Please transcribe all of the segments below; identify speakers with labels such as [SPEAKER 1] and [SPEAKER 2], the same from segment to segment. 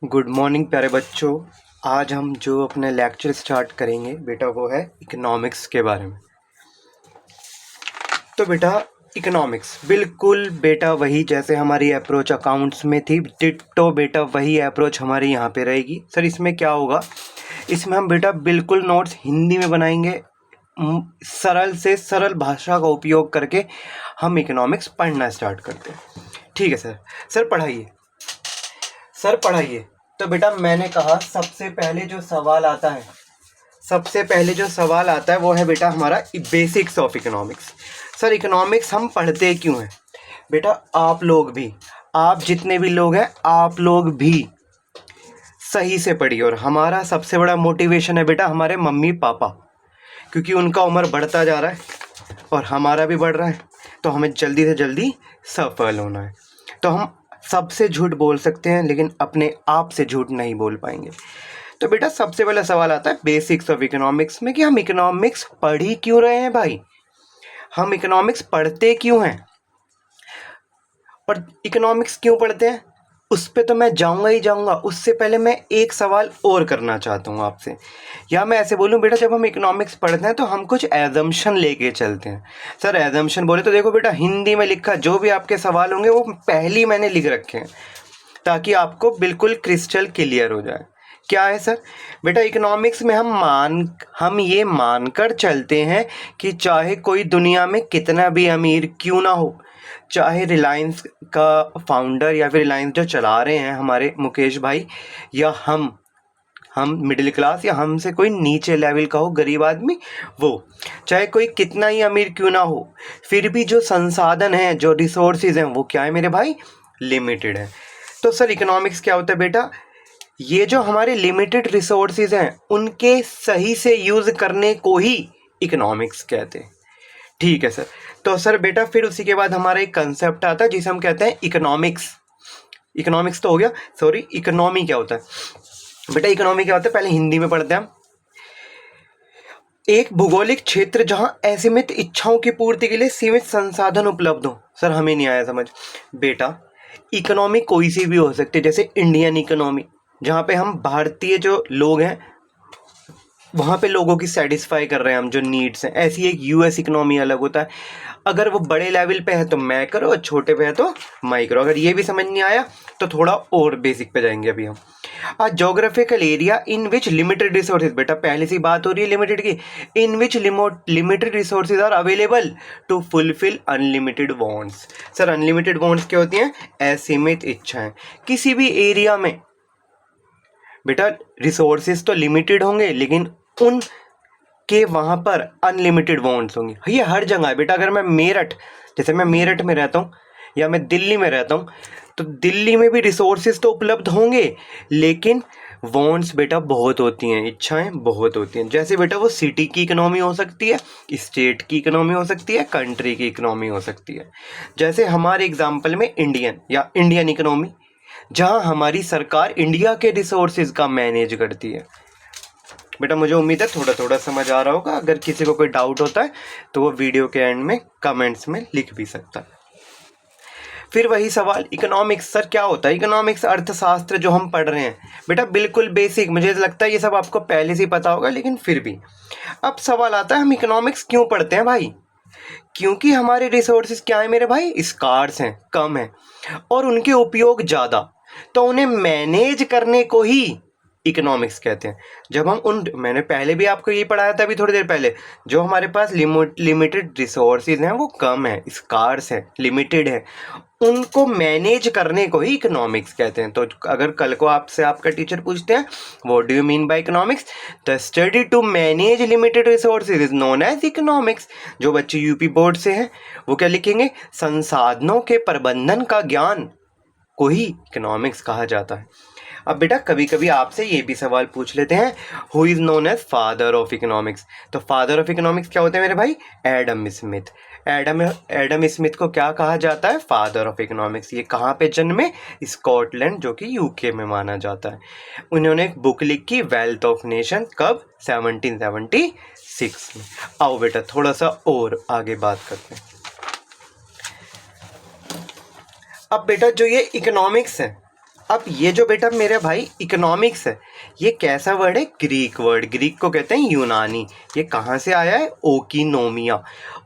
[SPEAKER 1] Good morning प्यारे बच्चों। आज हम जो अपने लेक्चर स्टार्ट करेंगे बेटा वो है इकोनॉमिक्स के बारे में। तो बेटा इकोनॉमिक्स बिल्कुल बेटा वही जैसे हमारी अप्रोच अकाउंट्स में थी, डिट्टो बेटा वही अप्रोच हमारी यहाँ पे रहेगी। सर इसमें क्या होगा, इसमें हम बेटा बिल्कुल नोट्स हिंदी में बनाएंगे। सरल से सरल भाषा का उपयोग करके हम इकोनॉमिक्स पढ़ना स्टार्ट करते हैं। ठीक है सर। सर पढ़ाइए, सर पढ़ाइए। तो बेटा मैंने कहा सबसे पहले जो सवाल आता है, वो है बेटा हमारा basics of economics. Sir economics हम पढ़ते क्यों हैं? बेटा आप लोग भी, आप जितने भी लोग हैं आप लोग भी सही से पढ़िए। और हमारा सबसे बड़ा मोटिवेशन है बेटा हमारे मम्मी पापा, क्योंकि उनका उम्र बढ़ता जा रहा है और हमारा भी बढ़ रहा है, तो हमें जल्दी से जल्दी सफल होना है। तो हम सबसे झूठ बोल सकते हैं लेकिन अपने आप से झूठ नहीं बोल पाएंगे। तो बेटा सबसे पहला सवाल आता है बेसिक्स ऑफ इकोनॉमिक्स में कि हम इकोनॉमिक्स पढ़ ही क्यों रहे हैं भाई, हम इकोनॉमिक्स पढ़ते क्यों हैं और इकोनॉमिक्स क्यों पढ़ते हैं, उस पे तो मैं जाऊंगा ही जाऊंगा। उससे पहले मैं एक सवाल और करना चाहता हूँ आपसे, या मैं ऐसे बोलूँ बेटा जब हम इकोनॉमिक्स पढ़ते हैं तो हम कुछ एजम्पशन लेके चलते हैं। सर एजम्पशन बोले तो देखो बेटा हिंदी में लिखा जो भी आपके सवाल होंगे वो पहले मैंने लिख रखे हैं ताकि आपको बिल्कुल क्रिस्टल क्लियर हो जाए। क्या है सर? बेटा इकोनॉमिक्स में हम ये मानकर चलते हैं कि चाहे कोई दुनिया में कितना भी अमीर क्यों ना हो, चाहे रिलायंस का फाउंडर या फिर रिलायंस जो चला रहे हैं हमारे मुकेश भाई, या हम मिडिल क्लास या हमसे कोई नीचे लेवल का हो गरीब आदमी, वो चाहे कोई कितना ही अमीर क्यों ना हो, फिर भी जो संसाधन हैं जो रिसोर्सेज हैं वो क्या है मेरे भाई, लिमिटेड है। तो सर इकोनॉमिक्स क्या होता है बेटा, ये जो हमारे लिमिटेड रिसोर्सेज हैं उनके सही से यूज़ करने को ही इकोनॉमिक्स कहते हैं। ठीक है सर। तो सर बेटा फिर उसी के बाद हमारा एक कंसेप्ट आता है जिसे हम कहते हैं इकोनॉमिक्स। इकोनॉमिक्स तो हो गया, सॉरी इकोनॉमी क्या होता है बेटा, इकोनॉमी क्या होता है पहले हिंदी में पढ़ते हैं हम। एक भौगोलिक क्षेत्र जहां असीमित इच्छाओं की पूर्ति के लिए सीमित संसाधन उपलब्ध हो। सर हमें नहीं आया समझ बेटा, इकोनॉमी कोई सी भी हो सकती है, जैसे इंडियन इकोनॉमी जहाँ पे हम भारतीय जो लोग हैं वहाँ पे लोगों की सेटिस्फाई कर रहे हैं हम जो नीड्स हैं। ऐसी एक यूएस इकोनॉमी अलग होता है, अगर वो बड़े लेवल पे है तो मैक्रो और छोटे पे है तो माइक्रो। अगर ये भी समझ नहीं आया तो थोड़ा और बेसिक पे जाएंगे अभी हम। Geographical area in which limited resources, बेटा पहले से बात हो रही है लिमिटेड की, in which limited resources are available to fulfil unlimited wants. Sir unlimited wants क्या होती हैं? असीमित इच्छाएं। किसी भी एरिया में बेटा रिसोर्सेज तो लिमिटेड होंगे लेकिन उन के वहाँ पर अनलिमिटेड वांट्स होंगे। ये हर जगह है बेटा। अगर मैं मेरठ, जैसे मैं मेरठ में रहता हूँ या मैं दिल्ली में रहता हूँ, तो दिल्ली में भी रिसोर्सेज तो उपलब्ध होंगे लेकिन वांट्स बेटा बहुत होती हैं, इच्छाएं बहुत होती हैं। जैसे बेटा वो सिटी की इकोनॉमी हो सकती है, स्टेट की इकोनॉमी हो सकती है, कंट्री की इकोनॉमी हो सकती है। जैसे हमारे एग्जाम्पल में इंडियन इकोनॉमी, जहाँ हमारी सरकार इंडिया के रिसोर्सेज का मैनेज करती है। बेटा मुझे उम्मीद है थोड़ा थोड़ा समझ आ रहा होगा। अगर किसी को कोई डाउट होता है तो वो वीडियो के एंड में कमेंट्स में लिख भी सकता है। फिर वही सवाल इकोनॉमिक्स, सर क्या होता है इकोनॉमिक्स? अर्थशास्त्र जो हम पढ़ रहे हैं बेटा बिल्कुल बेसिक, मुझे लगता है ये सब आपको पहले से ही पता होगा, लेकिन फिर भी अब सवाल आता है हम इकोनॉमिक्स क्यों पढ़ते हैं भाई? क्योंकि हमारे रिसोर्सेज क्या है मेरे भाई, स्कार्स हैं, कम है और उनके उपयोग ज़्यादा, तो उन्हें मैनेज करने को ही इकोनॉमिक्स कहते हैं। जब हम मैंने पहले भी आपको ये पढ़ाया था अभी थोड़ी देर पहले, जो हमारे पास लिमिटेड रिसोर्सेज हैं वो कम है, स्कार्स है, लिमिटेड है, उनको मैनेज करने को ही इकोनॉमिक्स कहते हैं। तो अगर कल को आपसे आपका टीचर पूछते हैं what do you mean by economics, the study to manage limited resources is known as economics. जो बच्चे यूपी बोर्ड से हैं वो क्या लिखेंगे, संसाधनों के प्रबंधन का ज्ञान को ही इकोनॉमिक्स कहा जाता है। अब बेटा कभी कभी आपसे ये भी सवाल पूछ लेते हैं who is known as father of economics. तो फादर ऑफ इकोनॉमिक्स क्या होते हैं मेरे भाई? Adam Smith. एडम स्मिथ को क्या कहा जाता है? Father of economics. ये कहाँ पे जन्मे? स्कॉटलैंड, जो कि यूके में माना जाता है। उन्होंने एक बुक लिखी वेल्थ ऑफ नेशन, कब? 1776 में। आओ बेटा थोड़ा सा और आगे बात करते हैं। अब बेटा जो ये इकोनॉमिक्स है अब ये जो बेटा मेरे भाई इकोनॉमिक्स है, ये कैसा वर्ड है? Greek word. ग्रीक को कहते हैं यूनानी। ये कहाँ से आया है? ओकिनोमिया।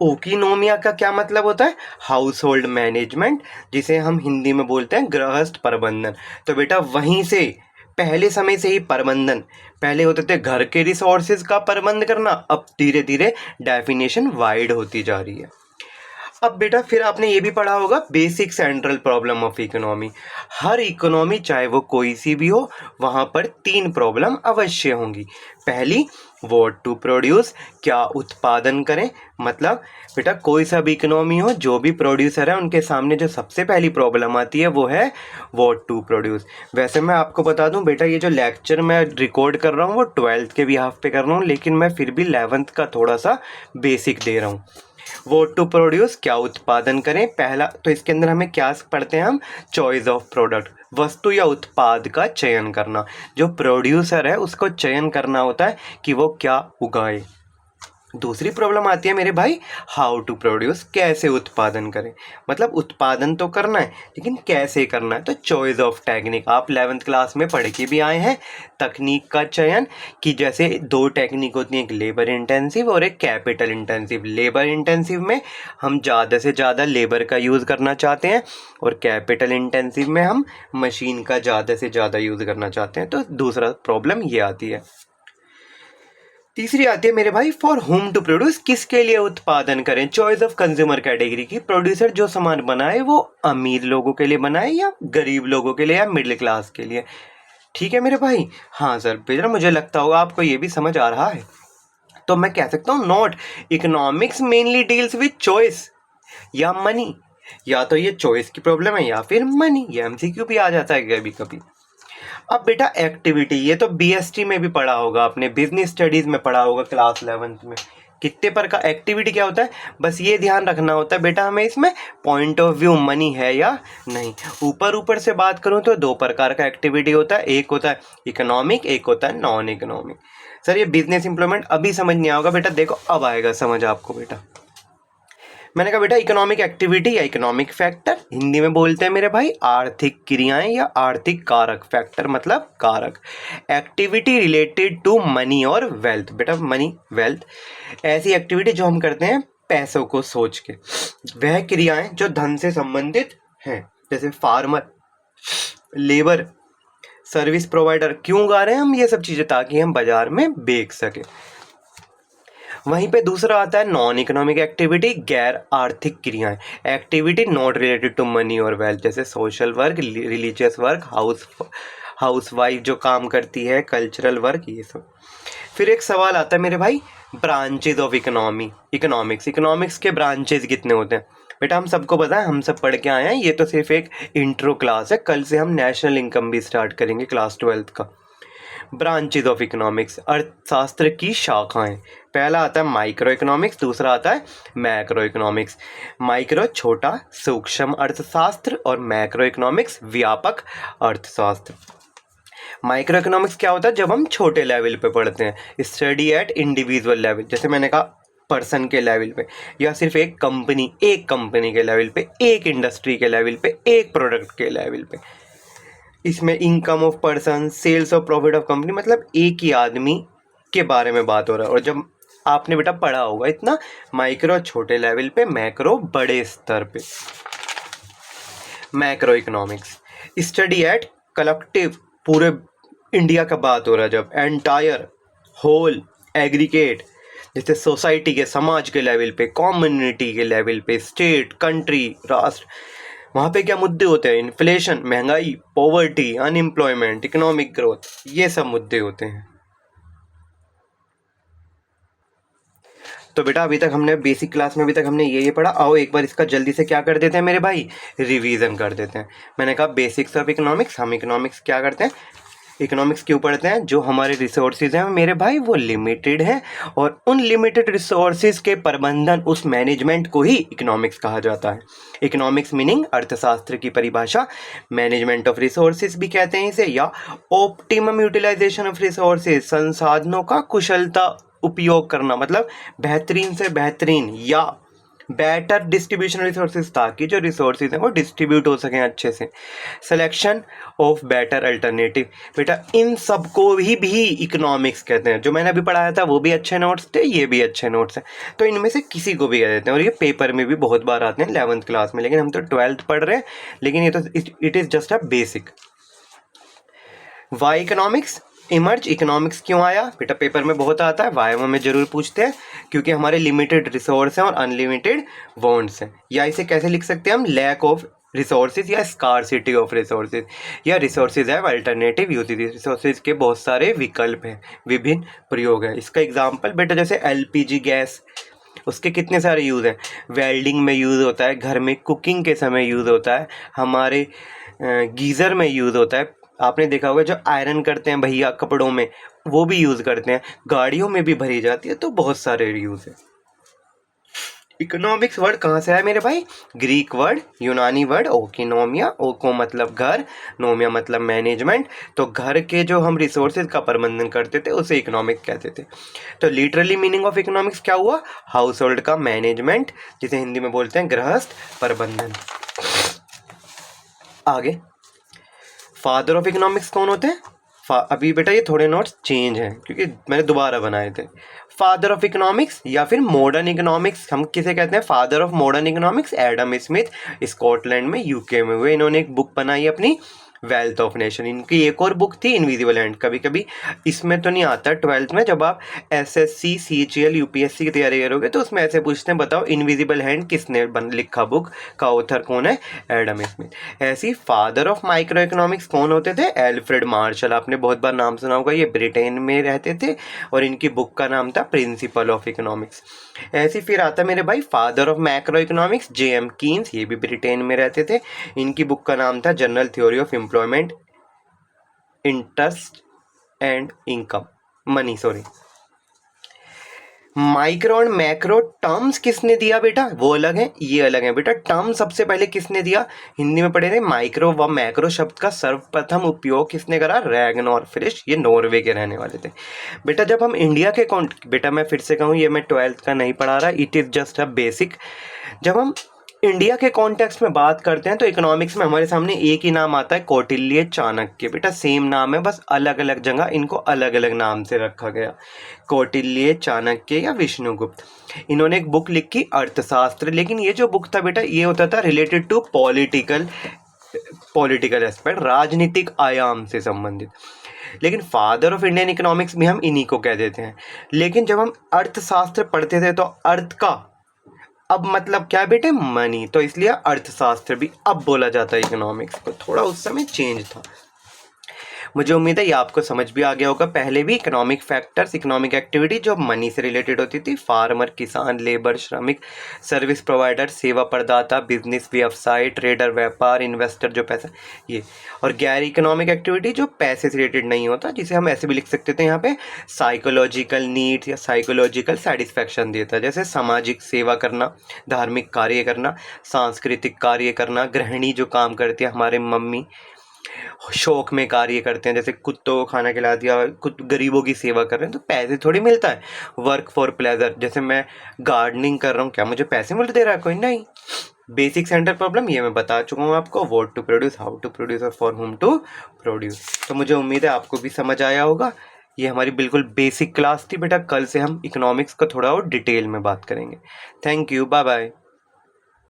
[SPEAKER 1] ओकिनोमिया का क्या मतलब होता है? हाउस होल्ड मैनेजमेंट, जिसे हम हिंदी में बोलते हैं गृहस्थ प्रबंधन। तो बेटा वहीं से पहले समय से ही प्रबंधन, पहले होते थे घर के रिसोर्सेज का प्रबंध करना, अब धीरे धीरे डेफिनेशन वाइड होती जा रही है। अब बेटा फिर आपने ये भी पढ़ा होगा basic central problem of economy. Her economy चाहे वो कोई सी भी हो, वहाँ पर 3 प्रॉब्लम अवश्य होंगी। पहली, व्हाट टू प्रोड्यूस, क्या उत्पादन करें। मतलब बेटा कोई सा भी इकोनॉमी हो, जो भी प्रोड्यूसर है उनके सामने जो सबसे पहली प्रॉब्लम आती है वो है व्हाट टू प्रोड्यूस। वैसे मैं आपको बता दूं बेटा, ये जो लेक्चर मैं रिकॉर्ड कर रहा हूँ वो 12th के भी हाफ पे कर रहा हूँ, लेकिन मैं फिर भी 11th का थोड़ा सा बेसिक दे रहा हूँ। वोट टू प्रोड्यूस, क्या उत्पादन करें। पहला तो इसके अंदर हमें क्या पढ़ते हैं हम? चॉइस ऑफ प्रोडक्ट, वस्तु या उत्पाद का चयन करना। जो प्रोड्यूसर है उसको चयन करना होता है कि वो क्या उगाए। दूसरी प्रॉब्लम आती है मेरे भाई, हाउ टू प्रोड्यूस, कैसे उत्पादन करें। मतलब उत्पादन तो करना है लेकिन कैसे करना है। तो चॉइस ऑफ टेक्निक, आप 11th क्लास में पढ़ के भी आए हैं, तकनीक का चयन, कि जैसे 2 टेक्निक होती हैं, एक लेबर इंटेंसिव और एक कैपिटल इंटेंसिव। लेबर इंटेंसिव में हम ज़्यादा से ज़्यादा लेबर का यूज़ करना चाहते हैं और कैपिटल इंटेंसिव में हम मशीन का ज़्यादा से ज़्यादा यूज़ करना चाहते हैं। तो दूसरा प्रॉब्लम ये आती है। तीसरी आती है मेरे भाई, फॉर होम टू प्रोड्यूस, किसके लिए उत्पादन करें। चॉइस ऑफ कंज्यूमर कैटेगरी की, प्रोड्यूसर जो सामान बनाए वो अमीर लोगों के लिए बनाए या गरीब लोगों के लिए या मिडिल क्लास के लिए। ठीक है मेरे भाई। हाँ सर बेटा, मुझे लगता होगा आपको ये भी समझ आ रहा है। तो मैं कह सकता हूँ note, economics mainly deals with choice या मनी। या तो ये चॉइस की प्रॉब्लम है या फिर मनी। ये एमसीक्यू भी आ जाता है कभी कभी। अब बेटा एक्टिविटी, ये तो बीएसटी में भी पढ़ा होगा आपने, बिजनेस स्टडीज में पढ़ा होगा क्लास 11th में। कितने पर का एक्टिविटी क्या होता है, बस ये ध्यान रखना होता है बेटा हमें इसमें पॉइंट ऑफ व्यू मनी है या नहीं। ऊपर ऊपर से बात करूं तो 2 प्रकार का एक्टिविटी होता है, एक होता है इकोनॉमिक, एक होता है नॉन इकोनॉमिक। सर ये बिजनेस इंप्लीमेंट अभी समझ नहीं आओगा बेटा, देखो अब आएगा समझ आपको बेटा। मैंने कहा बेटा इकोनॉमिक एक्टिविटी या इकोनॉमिक फैक्टर, हिंदी में बोलते हैं मेरे भाई आर्थिक क्रियाएं या आर्थिक कारक। फैक्टर मतलब कारक। एक्टिविटी रिलेटेड टू मनी और वेल्थ। बेटा मनी वेल्थ ऐसी एक्टिविटी जो हम करते हैं पैसों को सोच के, वह क्रियाएं जो धन से संबंधित हैं। जैसे फार्मर, लेबर, सर्विस प्रोवाइडर, क्यों गा रहे हैं हम ये सब चीज़ें, ताकि हम बाजार में बेच सके। वहीं पे दूसरा आता है नॉन इकोनॉमिक एक्टिविटी, गैर आर्थिक क्रियाएं। Activity not related to money और वेल्थ, जैसे social work, religious work, housewife जो काम करती है, कल्चरल वर्क, ये सब। फिर एक सवाल आता है मेरे भाई, ब्रांचेज ऑफ इकोनॉमिक्स। इकोनॉमिक्स के ब्रांचेज कितने होते हैं। बेटा हम सबको पता है, हम सब पढ़ के आए हैं, ये तो सिर्फ एक इंट्रो क्लास है। कल से हम नेशनल इनकम भी स्टार्ट करेंगे क्लास 12th का। ब्रांचेज ऑफ इकोनॉमिक्स, अर्थशास्त्र की शाखाएं। पहला आता है माइक्रो इकोनॉमिक्स, दूसरा आता है मैक्रो इकोनॉमिक्स। माइक्रो छोटा सूक्ष्म अर्थशास्त्र और मैक्रो इकोनॉमिक्स व्यापक अर्थशास्त्र। माइक्रो इकोनॉमिक्स क्या होता है, जब हम छोटे लेवल पे पढ़ते हैं, स्टडी एट इंडिविजुअल लेवल, जैसे मैंने कहा पर्सन के लेवल पे, या सिर्फ एक कंपनी के लेवल पे, एक इंडस्ट्री के लेवल पे, एक प्रोडक्ट के लेवल पे। इसमें income of person, sales of profit of company, मतलब एक ही आदमी के बारे में बात हो रहा है। और जब आपने बेटा पढ़ा होगा इतना, माइक्रो छोटे लेवल पे, मैक्रो बड़े स्तर पे। Macro economics study eight collective, पूरे इंडिया का बात हो रहा है जब, एंटायर, होल, एग्रीगेट, जैसे सोसाइटी के, समाज के लेवल पे, कम्युनिटी के लेवल पे, स्टेट, कंट्री, राष्ट्र। वहाँ पे क्या मुद्दे होते हैं, इन्फ्लेशन, महंगाई, पॉवर्टी, अनएम्प्लॉयमेंट, इकोनॉमिक ग्रोथ, ये सब मुद्दे होते हैं। तो बेटा अभी तक हमने बेसिक क्लास में अभी तक हमने ये पढ़ा। आओ एक बार इसका जल्दी से क्या कर देते हैं मेरे भाई, रिवीजन कर देते हैं। मैंने कहा बेसिक्स ऑफ इकोनॉमिक्स, हम इकोनॉमिक्स क्या करते हैं, इकोनॉमिक्स क्यों पढ़ते हैं, जो हमारे रिसोर्सेज हैं मेरे भाई वो लिमिटेड है, और उन लिमिटेड रिसोर्सेज के प्रबंधन, उस मैनेजमेंट को ही इकोनॉमिक्स कहा जाता है। इकोनॉमिक्स मीनिंग अर्थशास्त्र की परिभाषा, मैनेजमेंट ऑफ रिसोर्सेज भी कहते हैं इसे, या ऑप्टिमम यूटिलाइजेशन ऑफ रिसोर्सेज, संसाधनों का कुशलता उपयोग करना, मतलब बेहतरीन से बेहतरीन या बेटर डिस्ट्रीब्यूशन रिसोर्सेज, ताकि जो रिसोर्सेज हैं वो डिस्ट्रीब्यूट हो सकें अच्छे से। सिलेक्शन ऑफ बेटर अल्टरनेटिव, बेटा इन सबको भी इकोनॉमिक्स कहते हैं। जो मैंने अभी पढ़ाया था वो भी अच्छे नोट्स थे, ये भी अच्छे नोट्स हैं, तो इनमें से किसी को भी कह देते हैं। और ये पेपर में भी बहुत बार आते हैं 11th क्लास में, लेकिन हम तो 12th पढ़ रहे हैं, लेकिन ये तो it is just a basic. Why economics emerge, economics क्यों आया बेटा, पेपर में बहुत आता है, वाई में जरूर पूछते हैं, क्योंकि हमारे लिमिटेड रिसोर्स हैं और अनलिमिटेड वांट्स हैं। या इसे कैसे लिख सकते हैं हम, लैक ऑफ रिसोर्सेज या स्कार्सिटी ऑफ रिसोर्सेज, या resources have alternative uses, resources के बहुत सारे विकल्प हैं, विभिन्न प्रयोग हैं। इसका एग्जांपल बेटा जैसे एलपीजी गैस, उसके कितने सारे यूज़ हैं, वेल्डिंग में यूज़ होता है, घर में कुकिंग के समय यूज़ होता है, हमारे गीज़र में यूज़ होता है, आपने देखा होगा जो आयरन करते हैं भैया कपड़ों में वो भी यूज़ करते हैं, गाड़ियों में भी भरी जाती है, तो बहुत सारे यूज़ है। इकोनॉमिक्स वर्ड कहाँ से आया मेरे भाई, ग्रीक वर्ड, यूनानी वर्ड ओकिनोमिया, ओको मतलब घर, नोमिया मतलब मैनेजमेंट, तो घर के जो हम रिसोर्सेज का प्रबंधन करते थे उसे इकोनॉमिक कहते थे। तो लिटरली मीनिंग ऑफ इकोनॉमिक्स क्या हुआ, हाउस होल्ड का मैनेजमेंट, जिसे हिंदी में बोलते हैं गृहस्थ प्रबंधन। आगे फादर ऑफ इकोनॉमिक्स कौन होते हैं, अभी बेटा ये थोड़े नोट्स चेंज हैं क्योंकि मैंने दोबारा बनाए थे। फादर ऑफ इकोनॉमिक्स या फिर मॉडर्न इकोनॉमिक्स हम किसे कहते हैं, father of modern economics Adam Smith, Scotland में यूके में हुए। इन्होंने एक बुक बनाई अपनी वेल्थ ऑफ नेशन। इनकी एक और बुक थी इनविजिबल हैंड, कभी कभी इसमें तो नहीं आता 12th में, जब आप एसएससी सीएचएल यूपीएससी की तैयारी करोगे तो उसमें ऐसे पूछते हैं बताओ इनविजिबल हैंड किसने लिखा, बुक का ऑथर कौन है, एडम स्मिथ। ऐसी फादर ऑफ माइक्रो इकोनॉमिक्स कौन होते थे, एल्फ्रेड मार्शल, आपने बहुत बार नाम सुना होगा, ये ब्रिटेन में रहते थे और इनकी बुक का नाम था प्रिंसिपल ऑफ इकोनॉमिक्स। ऐसी फिर आता मेरे भाई father of macro economics JM Keynes, ये भी ब्रिटेन में रहते थे, इनकी बुक का नाम था general theory of employment interest and income money, sorry. Micro और मैक्रो टर्म्स किसने दिया बेटा, वो अलग है ये अलग है बेटा। टर्म सबसे पहले किसने दिया, हिंदी में पढ़े थे, माइक्रो व मैक्रो शब्द का सर्वप्रथम उपयोग किसने करा, रैगनॉर फ्रिश, ये नॉर्वे के रहने वाले थे। बेटा जब हम इंडिया के बेटा मैं फिर से कहूँ ये मैं 12th का नहीं पढ़ा रहा, it is just a basic. जब हम इंडिया के कॉन्टेक्स्ट में बात करते हैं तो इकोनॉमिक्स में हमारे सामने एक ही नाम आता है, कौटिल्य चाणक्य। बेटा सेम नाम है, बस अलग अलग जगह इनको अलग अलग नाम से रखा गया, कौटिल्य चाणक्य या विष्णुगुप्त। इन्होंने एक बुक लिखी अर्थशास्त्र, लेकिन ये जो बुक था बेटा ये होता था रिलेटेड टू पॉलिटिकल एस्पेक्ट, राजनीतिक आयाम से संबंधित। लेकिन फादर ऑफ इंडियन इकोनॉमिक्स भी हम इन्हीं को कह देते हैं। लेकिन जब हम अर्थशास्त्र पढ़ते थे तो अर्थ का अब मतलब क्या बेटे, मनी, तो इसलिए अर्थशास्त्र भी अब बोला जाता है इकोनॉमिक्स को, थोड़ा उस समय चेंज था। मुझे उम्मीद है ये आपको समझ भी आ गया होगा। पहले भी इकोनॉमिक फैक्टर्स, इकोनॉमिक एक्टिविटी जो मनी से रिलेटेड होती थी, फार्मर, किसान, लेबर, श्रमिक, सर्विस प्रोवाइडर, सेवा प्रदाता, बिजनेस, व्यवसाय, ट्रेडर, व्यापार, इन्वेस्टर जो पैसा, ये। और गैर इकोनॉमिक एक्टिविटी जो पैसे से रिलेटेड नहीं होता, जिसे हम ऐसे भी लिख सकते थे यहाँ पे साइकोलॉजिकल नीड्स या साइकोलॉजिकल सेटिस्फैक्शन देता है, जैसे सामाजिक सेवा करना, धार्मिक कार्य करना, सांस्कृतिक कार्य करना, गृहिणी जो काम करती है हमारे मम्मी, शौक में कार्य करते हैं, जैसे कुत्तों को खाना खिला दिया, कुछ गरीबों की सेवा कर रहे हैं, तो पैसे थोड़ी मिलता है। वर्क फॉर प्लेजर, जैसे मैं गार्डनिंग कर रहा हूँ, क्या मुझे पैसे मिल दे रहा है कोई, नहीं। बेसिक सेंटर प्रॉब्लम ये मैं बता चुका हूँ आपको, what to produce, how to produce और फॉर हुम टू प्रोड्यूस। तो मुझे उम्मीद है आपको भी समझ आया होगा। ये हमारी बिल्कुल बेसिक क्लास थी बेटा, कल से हम इकोनॉमिक्स को थोड़ा और डिटेल में बात करेंगे। Thank you, bye bye.